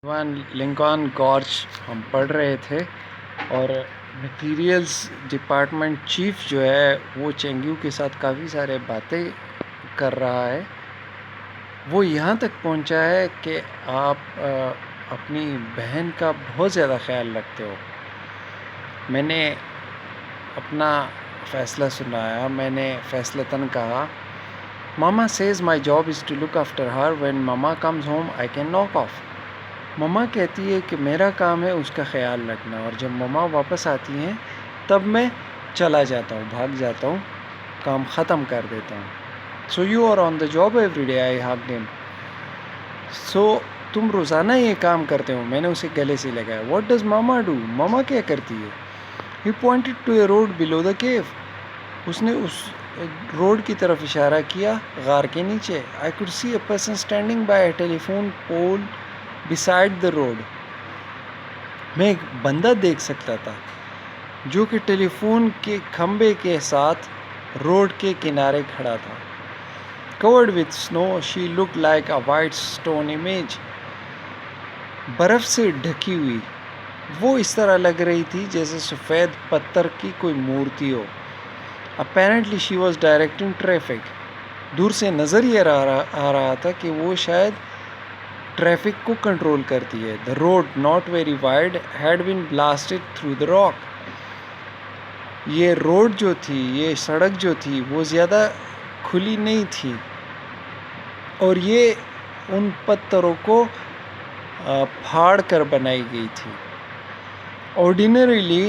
لنکن گارج ہم پڑھ رہے تھے اور مٹیریلز ڈپارٹمنٹ چیف جو ہے وہ چینگیو کے ساتھ کافی سارے باتیں کر رہا ہے. وہ یہاں تک پہنچا ہے کہ آپ اپنی بہن کا بہت زیادہ خیال رکھتے ہو. میں نے اپنا فیصلہ سنایا. میں نے فیصلتاً کہا mama says my job is to look after her when mama comes home I can knock off. مما کہتی ہے کہ میرا کام ہے اس کا خیال رکھنا اور جب مما واپس آتی ہیں تب میں چلا جاتا ہوں، بھاگ جاتا ہوں، کام ختم کر دیتا ہوں. So you are on the job every day I hug him. So تم روزانہ یہ کام کرتے ہو. میں نے اسے گلے سے لگایا. What does mama do? مما کیا کرتی ہے؟ He pointed to a road below the queue. اس نے اس روڈ کی طرف اشارہ کیا غار کے نیچے. I could see a person standing by a telephone pole beside the road. میں ایک بندہ دیکھ سکتا تھا جو کہ ٹیلی فون کے کھمبے کے ساتھ روڈ کے کنارے کھڑا تھا. covered with snow she looked like a white stone image. برف سے ڈھکی ہوئی وہ اس طرح لگ رہی تھی جیسے سفید پتھر کی کوئی مورتی ہو. apparently she was directing traffic. دور سے نظر یہ آ رہا تھا کہ وہ شاید ٹریفک کو کنٹرول کرتی ہے. The road, not very wide, had been blasted through the rock. یہ روڈ جو تھی، یہ سڑک جو تھی وہ زیادہ کھلی نہیں تھی اور یہ ان پتھروں کو پھاڑ کر بنائی گئی تھی. Ordinarily,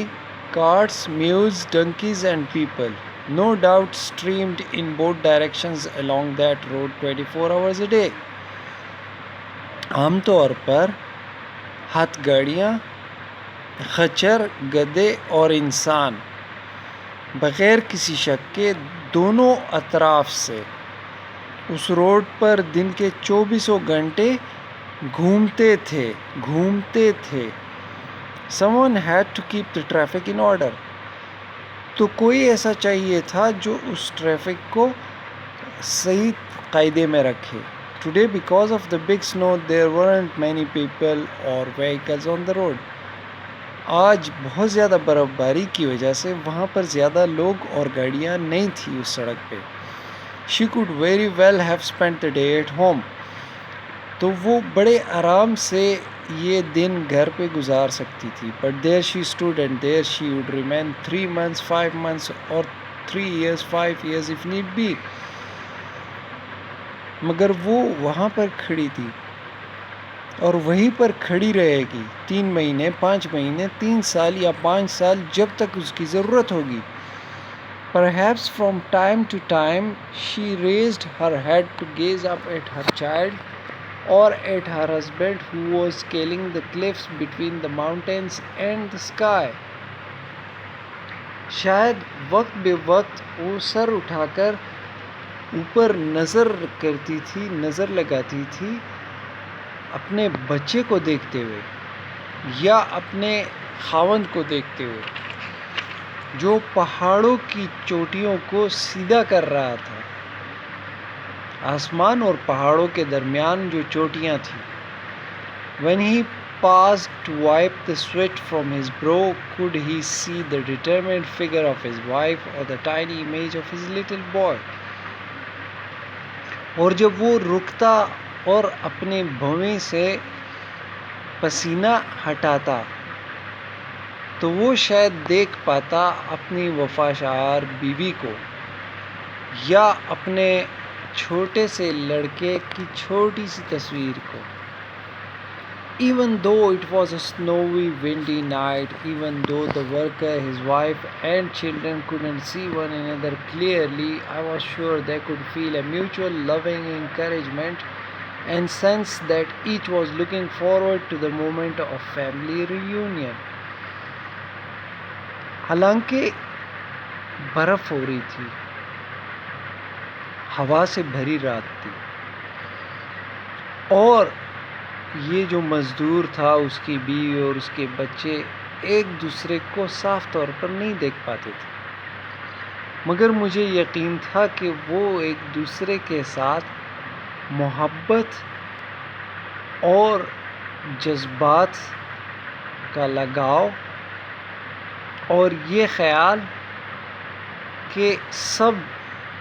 carts, mules, donkeys and people, no doubt, streamed in both directions along that road 24 hours a day. عام طور پر ہاتھ گاڑیاں، خچر، گدھے اور انسان بغیر کسی شک کے دونوں اطراف سے اس روڈ پر دن کے 24 گھنٹے گھومتے تھے. Someone had to keep the traffic in order. تو کوئی ایسا چاہیے تھا جو اس ٹریفک کو صحیح قاعدے میں رکھے. Today, because of the big snow, there weren't many people or vehicles on the road. آج بہت زیادہ برف باری کی وجہ سے وہاں پر زیادہ لوگ اور گاڑیاں نہیں تھیں اس سڑک پہ. She could very well have spent the day at home. تو وہ بڑے آرام سے یہ دن گھر پہ گزار سکتی تھی. But there she stood and there she would remain 3 months, 5 months or 3 years, 5 years if need be. مگر وہ وہاں پر کھڑی تھی اور وہیں پر کھڑی رہے گی 3 مہینے، 5 مہینے، 3 سال یا 5 سال جب تک اس کی ضرورت ہوگی. Perhaps from time to time she raised her head to gaze up at her child or at her husband who was scaling the cliffs between the mountains and the sky. شاید وقت بے وقت وہ سر اٹھا کر اوپر نظر کرتی تھی، نظر لگاتی تھی اپنے بچے کو دیکھتے ہوئے یا اپنے خاوند کو دیکھتے ہوئے جو پہاڑوں کی چوٹیوں کو سیدھا کر رہا تھا. آسمان اور پہاڑوں کے درمیان جو چوٹیاں تھیں. When he paused to wipe the sweat from his brow, could he see the determined figure of his wife or the tiny image of his little boy? اور جب وہ رکتا اور اپنے بھویں سے پسینہ ہٹاتا تو وہ شاید دیکھ پاتا اپنی وفادار بیوی کو یا اپنے چھوٹے سے لڑکے کی چھوٹی سی تصویر کو. Even though it was a snowy, windy night, even though the worker, his wife and children couldn't see one another clearly, I was sure they could feel a mutual loving encouragement and sense that each was looking forward to the moment of family reunion. حالانکہ برف ہو رہی تھی، ہوا سے بھری رات تھی اور یہ جو مزدور تھا اس کی بیوی اور اس کے بچے ایک دوسرے کو صاف طور پر نہیں دیکھ پاتے تھے، مگر مجھے یقین تھا کہ وہ ایک دوسرے کے ساتھ محبت اور جذبات کا لگاؤ اور یہ خیال کہ سب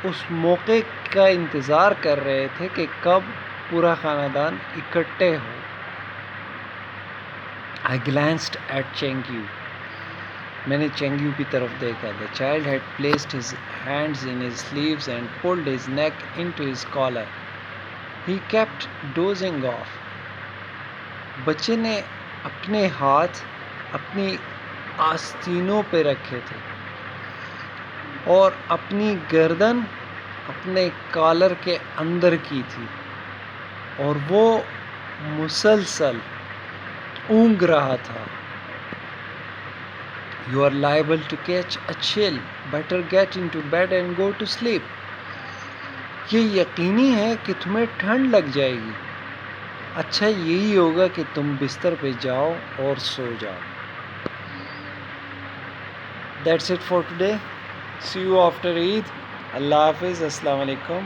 اس موقع کا انتظار کر رہے تھے کہ کب پورا خاندان اکٹھے ہو. I glanced at Chengyu. میں نے چینگیو کی طرف دیکھا. The child had placed his hands in his sleeves and pulled his neck into his collar. He kept dozing off. بچے نے اپنے ہاتھ اپنی آستینوں پہ رکھے تھے اور اپنی گردن اپنے کالر کے اندر کی تھی اور وہ مسلسل اونگ رہا تھا. You are liable to catch a chill. Better get into bed and go to sleep. یہ یقینی ہے کہ تمہیں ٹھنڈ لگ جائے گی. اچھا یہی ہوگا کہ تم بستر پہ جاؤ اور سو جاؤ. That's it for today. See you after Eid. اللہ حافظ. السلام علیکم.